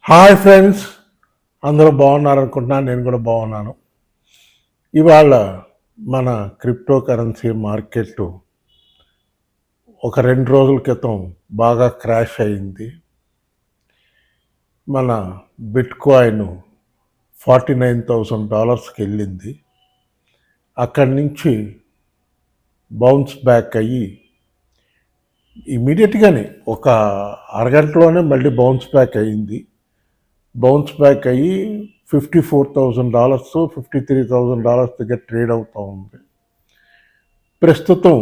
Hi friends, అందరూ బాగున్నారు అనుకుంటున్నాను. నేను కూడా బాగున్నాను. ఇవాళ మన క్రిప్టో కరెన్సీ మార్కెట్ ఒక 2 రోజుల క్రితం బాగా క్రాష్ అయింది. మన బిట్ కాయిన్ $49,000కి వెళ్ళింది. అక్కడి నుంచి బౌన్స్ బ్యాక్ అయ్యి ఇమీడియట్గానే ఒక అరగంటలోనే మళ్ళీ బౌన్స్ బ్యాక్ అయ్యింది. బౌన్స్ బ్యాక్ అయ్యి $54,000, $53,000 దగ్గర ట్రేడ్ అవుతూ ఉంది. ప్రస్తుతం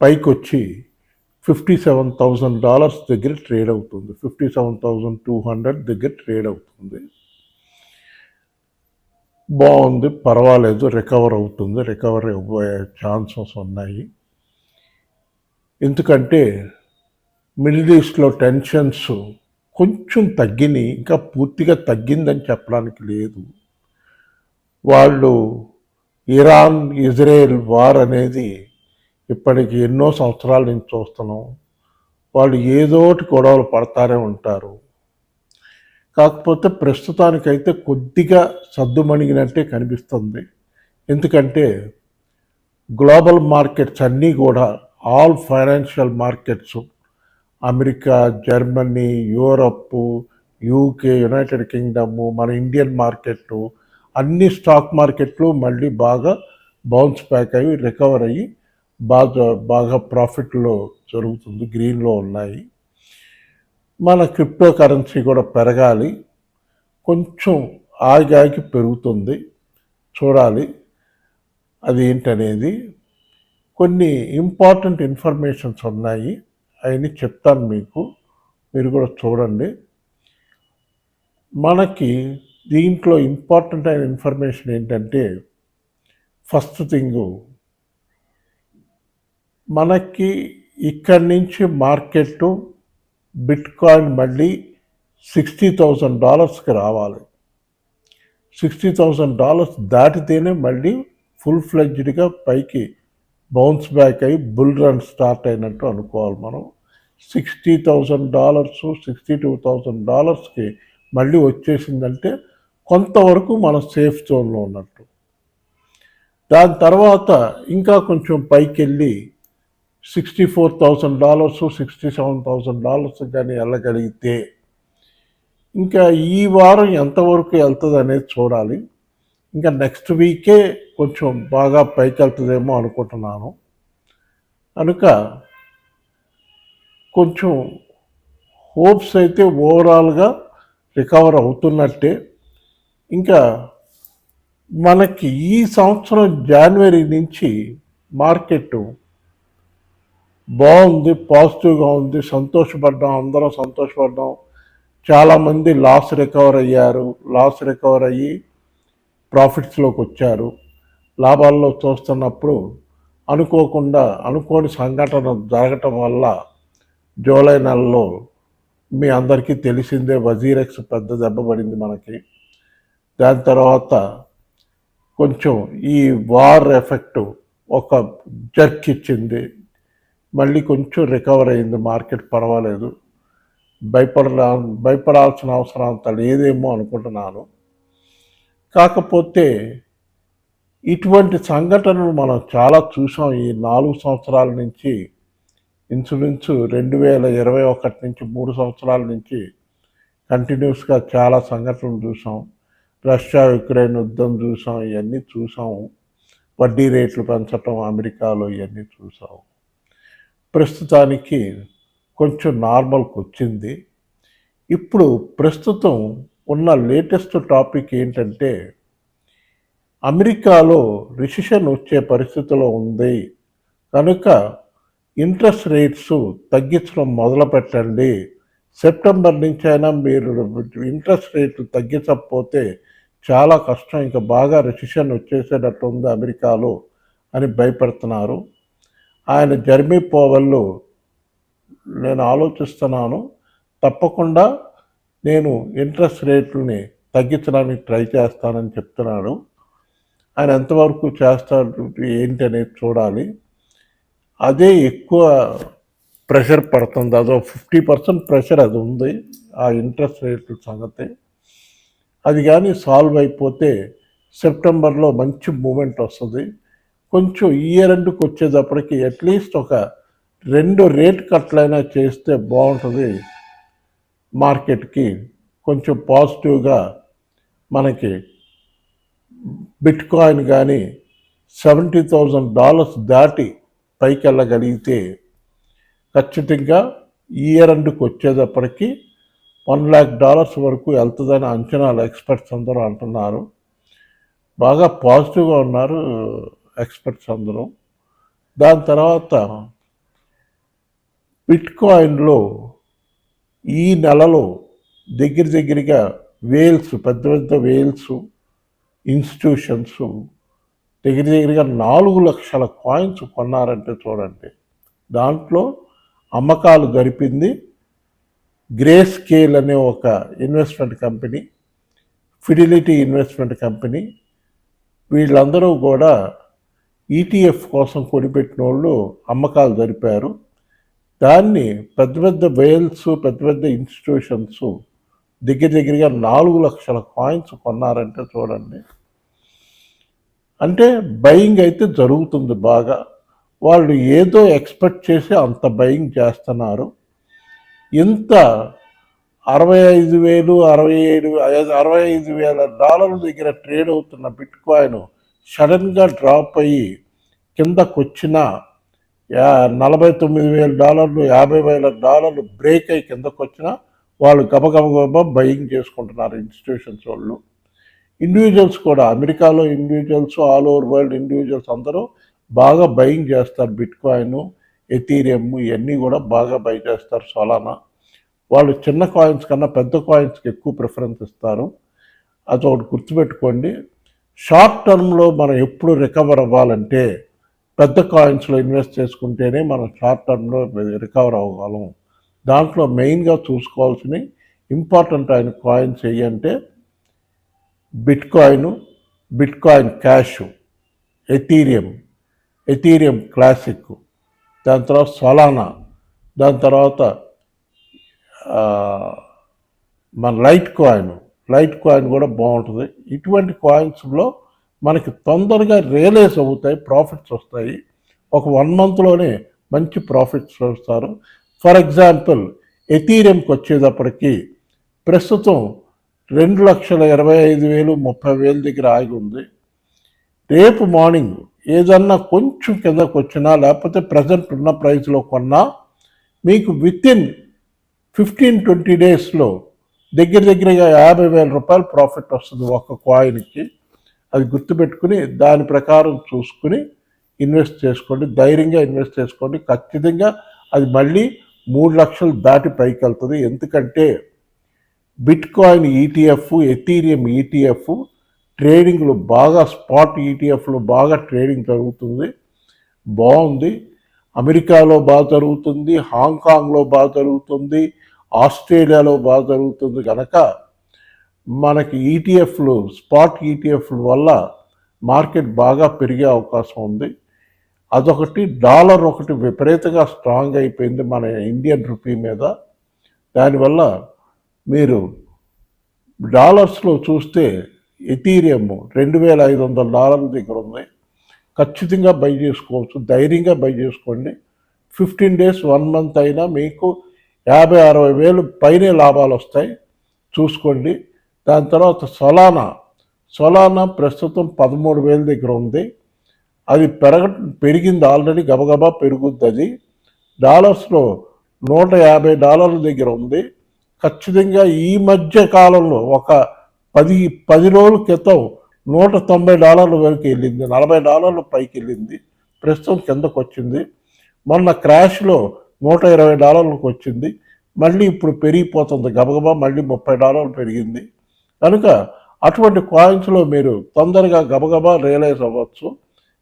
పైకి వచ్చి $57,000 దగ్గర ట్రేడ్ అవుతుంది. 57,200 దగ్గర ట్రేడ్ అవుతుంది. బాగుంది, పర్వాలేదు, రికవర్ అవుతుంది. రికవర్ అవ్వే ఛాన్సెస్ ఉన్నాయి. ఎందుకంటే మిడిల్ ఈస్ట్లో టెన్షన్స్ కొంచెం తగ్గినాయి, ఇంకా పూర్తిగా తగ్గిందని చెప్పడానికి లేదు. వాళ్ళు ఇరాన్ ఇజ్రాయెల్ వార్ అనేది ఇప్పటికి ఎన్నో సంవత్సరాల నుంచి చూస్తున్నాం. వాళ్ళు ఏదోటి గొడవలు పడతానే ఉంటారు. కాకపోతే ప్రస్తుతానికైతే కొద్దిగా సద్దుమణిగినట్టే కనిపిస్తుంది. ఎందుకంటే గ్లోబల్ మార్కెట్స్ అన్నీ కూడా, all financial markets, America, Germany, Europe, UK, United Kingdom, మన ఇండియన్ మార్కెట్, అన్ని స్టాక్ మార్కెట్లు మళ్ళీ బాగా బౌన్స్ బ్యాక్ అయ్యి రికవర్ అయ్యి బాగా ప్రాఫిట్లో జరుగుతుంది, గ్రీన్లో ఉన్నాయి. మన క్రిప్టో కరెన్సీ కూడా పెరగాలి, కొంచెం ఆగి పెరుగుతుంది. చూడాలి అది ఏంటనేది. కొన్ని ఇంపార్టెంట్ ఇన్ఫర్మేషన్స్ ఉన్నాయి, అవన్నీ చెప్తాను మీకు, మీరు కూడా చూడండి. మనకి దీంట్లో ఇంపార్టెంట్ అయిన ఇన్ఫర్మేషన్ ఏంటంటే, ఫస్ట్ థింగు, మనకి ఇక్కడి నుంచి మార్కెట్ బిట్ కాయిన్ మళ్ళీ $60,000కి రావాలి. $60,000 దాటితేనే మళ్ళీ ఫుల్ ఫ్లెడ్జ్డ్గా పైకి బౌన్స్ బ్యాక్ అయ్యి బుల్ రన్ స్టార్ట్ అయినట్టు అనుకోవాలి మనం. $60,000, $62,000కి మళ్ళీ వచ్చేసిందంటే కొంతవరకు మనం సేఫ్ జోన్లో ఉన్నట్టు. దాని తర్వాత ఇంకా కొంచెం పైకి వెళ్ళి $64,000, $67,000 కానీ వెళ్ళగలిగితే ఇంకా ఈ వారం ఎంతవరకు వెళ్తుంది అనేది చూడాలి. ఇంకా నెక్స్ట్ వీకే కొంచెం బాగా పైకి వెళ్తుందేమో అనుకుంటున్నాను. కనుక కొంచెం హోప్స్ అయితే ఓవరాల్గా రికవర్ అవుతున్నట్టే. ఇంకా మనకి ఈ సంవత్సరం జనవరి నుంచి మార్కెట్ బాగుంది, పాజిటివ్గా ఉంది, సంతోషపడ్డాం, అందరం సంతోషపడ్డాం. చాలామంది లాస్ రికవర్ అయ్యి ప్రాఫిట్స్లోకి వచ్చారు. లాభాల్లో చూస్తున్నప్పుడు అనుకోని సంఘటన జరగటం వల్ల జూలై నెలలో మీ అందరికీ తెలిసిందే, వజీరెక్స్ పెద్ద దెబ్బ పడింది మనకి. దాని తర్వాత కొంచెం ఈ వార్ ఎఫెక్ట్ ఒక జర్క్ ఇచ్చింది, మళ్ళీ కొంచెం రికవర్ అయింది మార్కెట్, పర్వాలేదు. భయపడాల్సిన అవసరం అంత లేదేమో అనుకుంటున్నాను. కాకపోతే ఇటువంటి సంఘటనలు మనం చాలా చూసాం ఈ 4 సంవత్సరాల నుంచి. ఇన్సూరెన్స్ 2021 నుంచి 3 సంవత్సరాల నుంచి కంటిన్యూస్గా చాలా సంఘటనలు చూసాం. రష్యా యుక్రెయిన్ యుద్ధం చూసాం, ఇవన్నీ చూసాము. వడ్డీ రేట్లు పెంచటం అమెరికాలో, ఇవన్నీ చూసాం. ప్రస్తుతానికి కొంచెం నార్మల్కి వచ్చింది. ఇప్పుడు ప్రస్తుతం ఉన్న లేటెస్ట్ టాపిక్ ఏంటంటే, అమెరికాలో రిసెషన్ వచ్చే పరిస్థితిలో ఉంది కనుక ఇంట్రెస్ట్ రేట్స్ తగ్గించడం మొదలు పెట్టండి. సెప్టెంబర్ నుంచి అయినా మీరు ఇంట్రెస్ట్ రేట్లు తగ్గించకపోతే చాలా కష్టం, ఇంకా బాగా రిసెషన్ వచ్చేసేటట్టు ఉంది అమెరికాలో అని భయపడుతున్నారు. ఆయన జెర్మీ పవెల్, నేను ఆలోచిస్తున్నాను, తప్పకుండా నేను ఇంట్రెస్ట్ రేట్లని తగ్గించడానికి ట్రై చేస్తానని చెప్తున్నాడు. ఆయన ఎంతవరకు చేస్తాడు ఏంటి అనేది చూడాలి. అదే ఎక్కువ ప్రెషర్ పడుతుంది. అదో 50% ప్రెషర్ అది ఉంది, ఆ ఇంట్రెస్ట్ రేట్ల సంగతి. అది కానీ సాల్వ్ అయిపోతే సెప్టెంబర్లో మంచి మూమెంట్ వస్తుంది. కొంచెం ఇయర్ ఎండ్కి వచ్చేటప్పటికి అట్లీస్ట్ ఒక 2 రేట్ కట్లైనా చేస్తే బాగుంటుంది. మార్కెట్కి కొంచెం పాజిటివ్గా మనకి బిట్ కాయిన్ కానీ $70,000 దాటి పైకి వెళ్ళగలిగితే ఖచ్చితంగా ఇయర్ ఎండ్కి వచ్చేటప్పటికి $1,00,000 వరకు వెళ్తుందని అంచనాలు ఎక్స్పర్ట్స్ అందరూ అంటున్నారు. బాగా పాజిటివ్గా ఉన్నారు ఎక్స్పర్ట్స్ అందరూ. దాని తర్వాత బిట్ కాయిన్లో ఈ నెలలో దగ్గరగా పెద్ద పెద్ద వేల్స్ ఇన్స్టిట్యూషన్స్ దగ్గరగా 4 లక్షల కాయిన్స్ కొన్నారంటే చూడండి. దాంట్లో అమ్మకాలు జరిపింది గ్రే స్కేల్ అనే ఒక investment company, fidelity investment company. వీళ్ళందరూ కూడా ఈటీఎఫ్ కోసం కొనిపెట్టిన వాళ్ళు అమ్మకాలు జరిపారు. దాన్ని పెద్ద పెద్ద వేల్స్ పెద్ద పెద్ద ఇన్స్టిట్యూషన్స్ దగ్గరగా 4 లక్షల కాయిన్స్ కొన్నారంటే చూడండి. అంటే బయింగ్ అయితే జరుగుతుంది బాగా. వాళ్ళు ఏదో ఎక్స్పెక్ట్ చేసి అంత బయింగ్ చేస్తున్నారు. ఇంత $65,000 $65,000 దగ్గర ట్రేడ్ అవుతున్న బిట్ కాయిన్ సడన్గా డ్రాప్ అయ్యి కిందకు వచ్చిన $49,000 $50,000 బ్రేక్ అయ్యి కిందకు వచ్చినా వాళ్ళు గబగబ బయింగ్ చేసుకుంటున్నారు ఇన్స్టిట్యూషన్స్ వాళ్ళు. ఇండివిజువల్స్ కూడా అమెరికాలో individuals, all over world individuals అందరూ బాగా బయింగ్ చేస్తారు. బిట్ కాయిన్, ఎథీరియం ఇవన్నీ కూడా బాగా బై చేస్తారు. సోలానా వాళ్ళు చిన్న కాయిన్స్ కన్నా పెద్ద కాయిన్స్కి ఎక్కువ ప్రిఫరెన్స్ ఇస్తారు. అది ఒకటి గుర్తుపెట్టుకోండి. షార్ట్ టర్మ్లో మనం ఎప్పుడు రికవర్ అవ్వాలంటే పెద్ద కాయిన్స్లో ఇన్వెస్ట్ చేసుకుంటేనే మనం షార్ట్ టర్మ్లో రికవర్ అవ్వగలం. దాంట్లో మెయిన్గా చూసుకోవాల్సిన ఇంపార్టెంట్ అయిన కాయిన్స్ ఏంటంటే bit coin cash, Ethereum classic, దాని తర్వాత సోలానా, దాని తర్వాత మన లైట్ కాయిన్ కూడా బాగుంటుంది. ఇటువంటి కాయిన్స్లో మనకి తొందరగా రియలైజ్ అవుతాయి, ప్రాఫిట్స్ వస్తాయి. ఒక 1 మంత్లోనే మంచి ప్రాఫిట్స్ వస్తారు. ఫర్ ఎగ్జాంపుల్ ఎథీరియంకి వచ్చేటప్పటికి ప్రస్తుతం 2,25,000 30,000 దగ్గర ఆగి ఉంది. రేపు మార్నింగ్ ఏదన్నా కొంచెం కిందకు వచ్చినా లేకపోతే ప్రజెంట్ ఉన్న ప్రైస్లో కొన్నా మీకు వితిన్ 15-20 డేస్లో దగ్గరగా $50,000 ప్రాఫిట్ వస్తుంది ఒక కాయిన్కి. అది గుర్తుపెట్టుకుని దాని ప్రకారం చూసుకుని ఇన్వెస్ట్ చేసుకోండి, ధైర్యంగా ఇన్వెస్ట్ చేసుకోండి. ఖచ్చితంగా అది మళ్ళీ 3 లక్షలు దాటి పైకి వెళ్తుంది. ఎందుకంటే bitcoin ETF, Ethereum ETF ట్రేడింగ్లు బాగా, స్పాట్ ఈటీఎఫ్లు బాగా ట్రేడింగ్ జరుగుతుంది, బాగుంది. అమెరికాలో బాగా జరుగుతుంది, హాంకాంగ్లో బాగా జరుగుతుంది, ఆస్ట్రేలియాలో బాగా జరుగుతుంది. కనుక మనకి ఈటీఎఫ్లు, స్పాట్ ఈటీఎఫ్ల వల్ల మార్కెట్ బాగా పెరిగే అవకాశం ఉంది. అదొకటి. డాలర్ ఒకటి విపరీతంగా స్ట్రాంగ్ అయిపోయింది మన ఇండియన్ రూపీ మీద. దానివల్ల మీరు డాలర్స్లో చూస్తే ఎథీరియం $2,500 దగ్గర ఉంది. ఖచ్చితంగా బై చేసుకోవచ్చు, ధైర్యంగా బై చేసుకోండి. 15 డేస్ 1 మంత్ అయినా మీకు 50,000 60 వేలు పైనే లాభాలు వస్తాయి, చూసుకోండి. దాని తర్వాత సోలానా ప్రస్తుతం 13,000 దగ్గర ఉంది. అది పెరిగింది ఆల్రెడీ, గబగబా పెరుగుద్ది. అది డాలర్స్లో $150 దగ్గర ఉంది. ఖచ్చితంగా ఈ మధ్య కాలంలో ఒక 10 రోజుల క్రితం $190 వరకు వెళ్ళింది, $40 పైకి వెళ్ళింది, ప్రస్తుతం కిందకు వచ్చింది. మొన్న క్రాష్లో $120 వచ్చింది, మళ్ళీ ఇప్పుడు పెరిగిపోతుంది గబగబా, మళ్ళీ $30 పెరిగింది. కనుక అటువంటి కాయిన్స్లో మీరు తొందరగా గబగబా రియలైజ్ అవ్వచ్చు,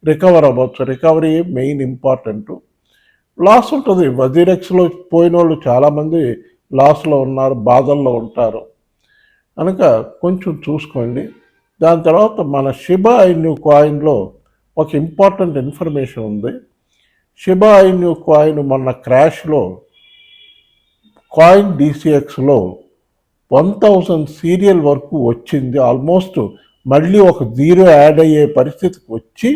రికవర్ అవ్వచ్చు. Recovery main important. లాస్ ఉంటుంది. వజీరెక్స్లో పోయిన వాళ్ళు చాలామంది లాస్లో ఉన్నారు, బాధల్లో ఉంటారు. కనుక కొంచెం చూసుకోండి. దాని తర్వాత మన షిబా ఇన్యూ కాయిన్లో ఒక ఇంపార్టెంట్ ఇన్ఫర్మేషన్ ఉంది. షిబా ఇన్యూ కాయిన్ మొన్న క్రాష్లో కాయిన్ డీసీఎక్స్లో 1000 సీరియల్ వరకు వచ్చింది. ఆల్మోస్ట్ మళ్ళీ ఒక జీరో యాడ్ అయ్యే పరిస్థితికి వచ్చి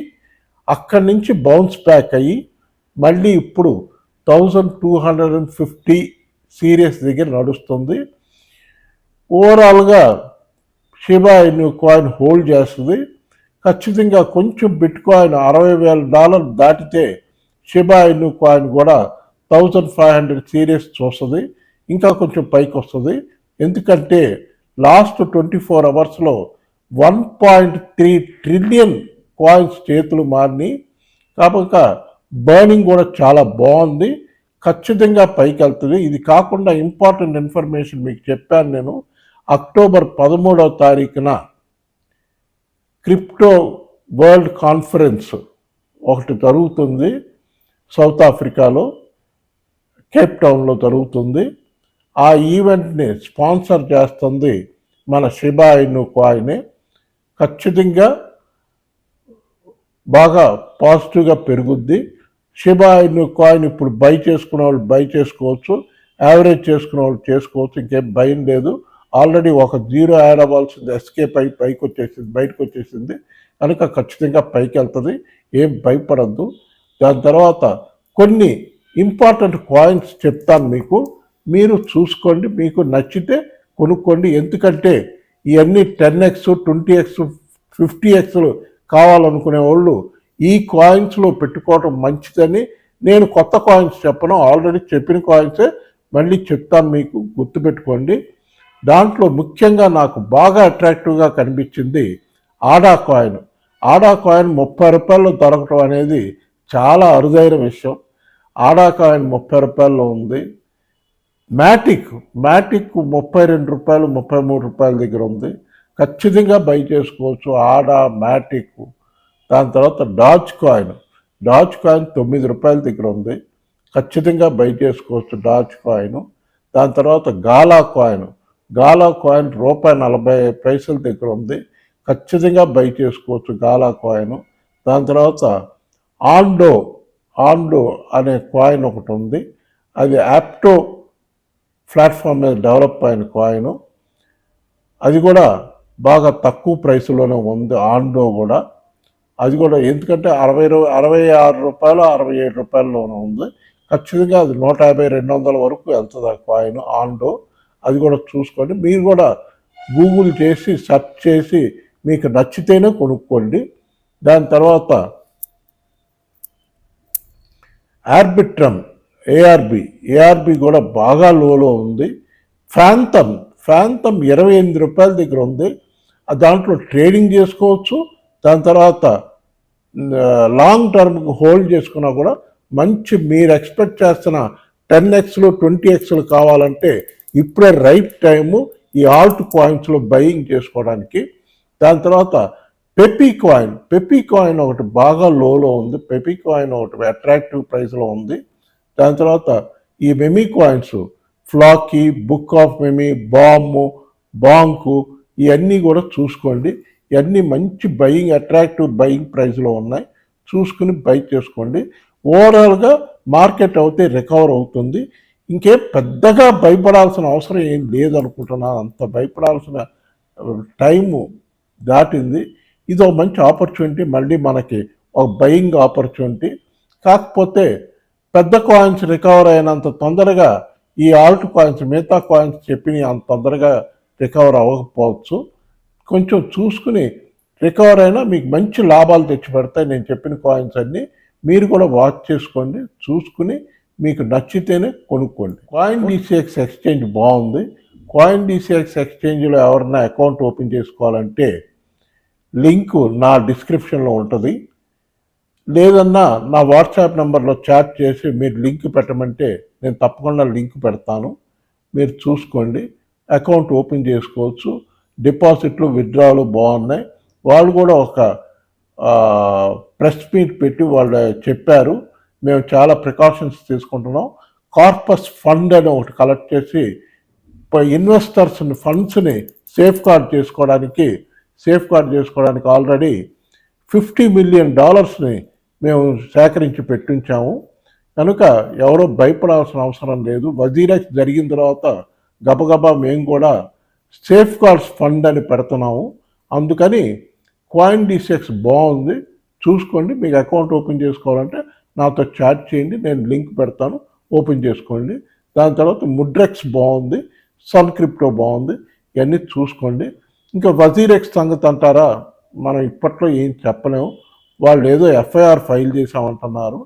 అక్కడి నుంచి బౌన్స్ బ్యాక్ అయ్యి మళ్ళీ ఇప్పుడు 1250 సీరియస్ దగ్గర నడుస్తుంది. ఓవరాల్గా షిబా ఇన్యూ కాయిన్ హోల్డ్ చేస్తుంది. ఖచ్చితంగా కొంచెం బిట్ కాయిన్ $60,000 దాటితే షిబా ఇన్యూ కాయిన్ కూడా 1500 సీరియస్ చూస్తుంది, ఇంకా కొంచెం పైకి వస్తుంది. ఎందుకంటే లాస్ట్ 24 అవర్స్లో 1.3 ట్రిలియన్ కాయిన్స్ చేతులు మారినాయి. కాబట్టి బర్నింగ్ కూడా చాలా బాగుంది, ఖచ్చితంగా పైకి వెళ్తుంది. ఇది కాకుండా ఇంపార్టెంట్ ఇన్ఫర్మేషన్ మీకు చెప్పాను నేను. అక్టోబర్ 13వ తారీఖున క్రిప్టో వరల్డ్ కాన్ఫరెన్స్ ఒకటి జరుగుతుంది, సౌత్ ఆఫ్రికాలో కేప్ టౌన్లో జరుగుతుంది. ఆ ఈవెంట్ని స్పాన్సర్ చేస్తుంది మన షిబా ఇన్యూ కాయినే. ఖచ్చితంగా బాగా పాజిటివ్గా పెరుగుద్ది. షిబా ఇన్యూ కాయిన్ ఇప్పుడు బై చేసుకునే వాళ్ళు బై చేసుకోవచ్చు, యావరేజ్ చేసుకునే వాళ్ళు చేసుకోవచ్చు, ఇంకేం భయం లేదు. ఆల్రెడీ ఒక జీరో యాడ్ అవ్వాల్సింది ఎస్కేప్ అయి పైకి వచ్చేసింది, బయటకు వచ్చేసింది కనుక ఖచ్చితంగా పైకి వెళ్తుంది, ఏం భయపడద్దు. దాని తర్వాత కొన్ని ఇంపార్టెంట్ కాయిన్స్ చెప్తాను మీకు, మీరు చూసుకోండి, మీకు నచ్చితే కొనుక్కోండి. ఎందుకంటే ఇవన్నీ 10x 20x 50x కావాలనుకునే వాళ్ళు ఈ కాయిన్స్లో పెట్టుకోవడం మంచిదని. నేను కొత్త కాయిన్స్ చెప్పను, ఆల్రెడీ చెప్పిన కాయిన్సే మళ్ళీ చెప్తాను, మీకు గుర్తుపెట్టుకోండి. దాంట్లో ముఖ్యంగా నాకు బాగా అట్రాక్టివ్గా కనిపించింది ఆడా కాయిన్. ఆడా కాయిన్ $30 దొరకటం అనేది చాలా అరుదైన విషయం. ఆడా కాయిన్ $30 ఉంది. మ్యాటిక్ $32 $33 దగ్గర ఉంది, ఖచ్చితంగా బై చేసుకోవచ్చు ఆడా మ్యాటిక్. దాని తర్వాత డాజ్ కాయిన్ $9 దగ్గర ఉంది, ఖచ్చితంగా బై చేసుకోవచ్చు డాజ్ కాయిన్. దాని తర్వాత గాలా కాయిన్ ₹40 దగ్గర ఉంది, ఖచ్చితంగా బై చేసుకోవచ్చు గాలా కాయిన్. దాని తర్వాత ఆండో అనే కాయిన్ ఒకటి ఉంది, అది యాప్టో ప్లాట్ఫామ్ మీద డెవలప్ అయిన కాయిన్, అది కూడా బాగా తక్కువ ప్రైస్లోనే ఉంది. ఆండో కూడా అది కూడా ఎందుకంటే ₹66 ₹67లోనే ఉంది, ఖచ్చితంగా అది 150-200 వరకు వెళ్తుంది ఆ కాయిన్ ఆండో. అది కూడా చూసుకోండి, మీరు కూడా గూగుల్ చేసి సెర్చ్ చేసి మీకు నచ్చితేనే కొనుక్కోండి. దాని తర్వాత ఆర్బిట్రమ్ ఏఆర్బి కూడా బాగా లోలో ఉంది. ఫ్యాంతమ్ $28 దగ్గర ఉంది, దాంట్లో ట్రేడింగ్ చేసుకోవచ్చు. దాని తర్వాత లాంగ్ టర్మ్కి హోల్డ్ చేసుకున్నా కూడా మంచి, మీరు ఎక్స్పెక్ట్ చేస్తున్న 10x 20x కావాలంటే ఇప్పుడే రైట్ టైము ఈ ఆల్ట్ కాయిన్స్లో బయింగ్ చేసుకోవడానికి. దాని తర్వాత పెపీ కాయిన్ ఒకటి బాగా లోలో ఉంది, పెపీ కాయిన్ ఒకటి అట్రాక్టివ్ ప్రైస్లో ఉంది. దాని తర్వాత ఈ meme coins flaky, book of meme, bank ఇవన్నీ కూడా చూసుకోండి. ఇవన్నీ మంచి అట్రాక్టివ్ బయింగ్ ప్రైస్లో ఉన్నాయి, చూసుకుని బై చేసుకోండి. ఓవరాల్గా మార్కెట్ అయితే రికవర్ అవుతుంది, ఇంకేం పెద్దగా భయపడాల్సిన అవసరం ఏం లేదనుకుంటున్నాను. అంత భయపడాల్సిన టైము దాటింది. ఇదో మంచి ఆపర్చునిటీ, మళ్ళీ మనకి ఒక బయింగ్ ఆపర్చునిటీ. కాకపోతే పెద్ద కాయిన్స్ రికవర్ అయినంత తొందరగా ఈ ఆల్ట్ కాయిన్స్, మిగతా కాయిన్స్ చెప్పినవి అంత తొందరగా రికవర్ అవ్వకపోవచ్చు. కొంచెం చూసుకుని రికవర్ అయినా మీకు మంచి లాభాలు తెచ్చిపెడతాయి నేను చెప్పిన కాయిన్స్ అన్నీ. మీరు కూడా వాచ్ చేసుకోండి, చూసుకుని మీకు నచ్చితేనే కొనుక్కోండి. కాయిన్ డీసీఎక్స్ ఎక్స్చేంజ్ బాగుంది. కాయిన్ డీసీఎక్స్ ఎక్స్చేంజ్లో ఎవరన్నా అకౌంట్ ఓపెన్ చేసుకోవాలంటే లింకు నా డిస్క్రిప్షన్లో ఉంటుంది, లేదన్నా నా వాట్సాప్ నెంబర్లో చాట్ చేసి మీరు లింక్ పెట్టమంటే నేను తప్పకుండా లింక్ పెడతాను, మీరు చూసుకోండి. అకౌంట్ ఓపెన్ చేసుకోవచ్చు. డిపాజిట్లు విత్డ్రాలు బాగున్నాయి. వాళ్ళు కూడా ఒక ప్రెస్ మీట్ పెట్టి వాళ్ళు చెప్పారు, మేము చాలా ప్రికాషన్స్ తీసుకుంటున్నాం. కార్పస్ ఫండ్ అని ఒకటి కలెక్ట్ చేసి ఇన్వెస్టర్స్ని ఫండ్స్ని సేఫ్ గార్డ్ చేసుకోవడానికి ఆల్రెడీ $50 million మేము సేకరించి పెట్టించాము. కనుక ఎవరో భయపడాల్సిన అవసరం లేదు. వజీరెక్స్ జరిగిన తర్వాత గబగబా మేము కూడా సేఫ్ గార్డ్స్ ఫండ్ అని పెడుతున్నాము. అందుకని కాయిన్ డిసెక్స్ బాగుంది, చూసుకోండి. మీకు అకౌంట్ ఓపెన్ చేసుకోవాలంటే నాతో చాట్ చేయండి, నేను లింక్ పెడతాను, ఓపెన్ చేసుకోండి. దాని తర్వాత ముడ్రెక్స్ బాగుంది, సన్ క్రిప్టో బాగుంది, ఇవన్నీ చూసుకోండి. ఇంకా వజీరెక్స్ సంగతి అంటారా, మనం ఇప్పట్లో ఏం చెప్పలేము. వాళ్ళు ఏదో ఎఫ్ఐఆర్ ఫైల్ చేసామంటున్నారు,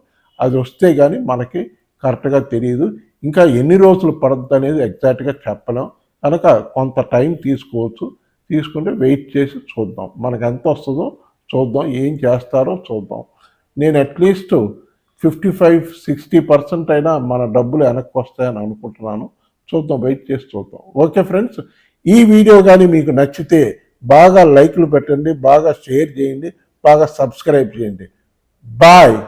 అది వస్తే కానీ మనకి కరెక్ట్గా తెలియదు. ఇంకా ఎన్ని రోజులు పడుతుంది అనేది ఎగ్జాక్ట్గా చెప్పలేం. కనుక కొంత టైం తీసుకోవచ్చు, తీసుకుంటే వెయిట్ చేసి చూద్దాం, మనకు ఎంత వస్తుందో చూద్దాం, ఏం చేస్తారో చూద్దాం. నేను అట్లీస్ట్ 55-60% అయినా మన డబ్బులు వెనక్కి వస్తాయని అనుకుంటున్నాను. చూద్దాం, వెయిట్ చేసి చూద్దాం. ఓకే ఫ్రెండ్స్, ఈ వీడియో కానీ మీకు నచ్చితే బాగా లైక్లు పెట్టండి, బాగా షేర్ చేయండి, బాగా సబ్స్క్రైబ్ చేయండి. బాయ్.